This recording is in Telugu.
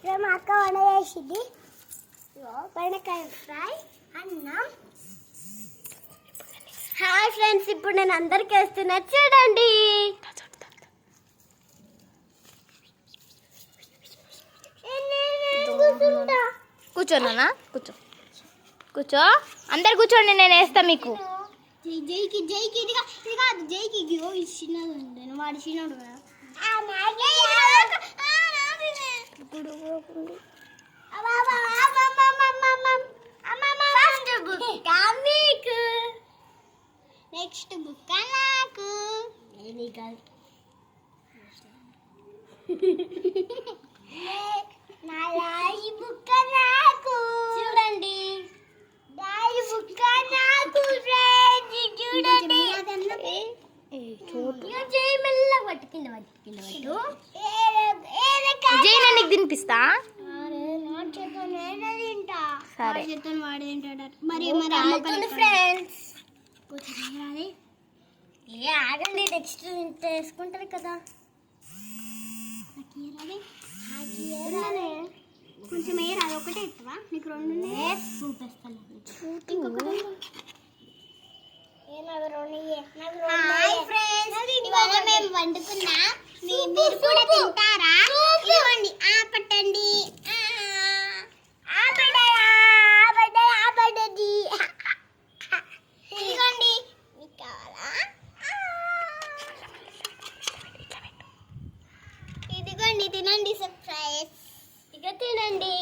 మా అక్క వంట చేసింది. బెండకాయ ఫ్రై, అన్నం. హాయ్ ఫ్రెండ్స్, ఇప్పుడు నేను అందరికి వేస్తున్నా చూడండి. కూర్చోనా? కూర్చో కూర్చో, అందరు కూర్చోండి, నేను వేస్తా మీకు. జైకి జైకి ఇది కాదు, జైకి చిన్నది ఉంది, వాడు చిన్నడు కదా. నెక్స్ట్ బుక్ నాకు నాయి బుక్క నాకు చూడండి. దాయి బుక్క నాకు చూడండి. జై మెల్ల పట్టు కింద పట్టు. జై నీకు తినిపిస్తా. సరే మరి ఫ్రెండ్స్ ఆగండి, నెక్స్ట్ వేసుకుంటారు కదా. కొంచెం ఏ రాదు, ఒకటే ఇస్తావా? నీకు రెండు చూపిస్తాను. ఇవాళ మేము వండుకున్నా, మీరు కూడా తింటారా? ఇవ్వండి, పట్టండి. ఇదిగోండి, మీకు కావాలా? ఇదిగోండి, తినండి. సర్ప్రైజ్. ఇక తినండి.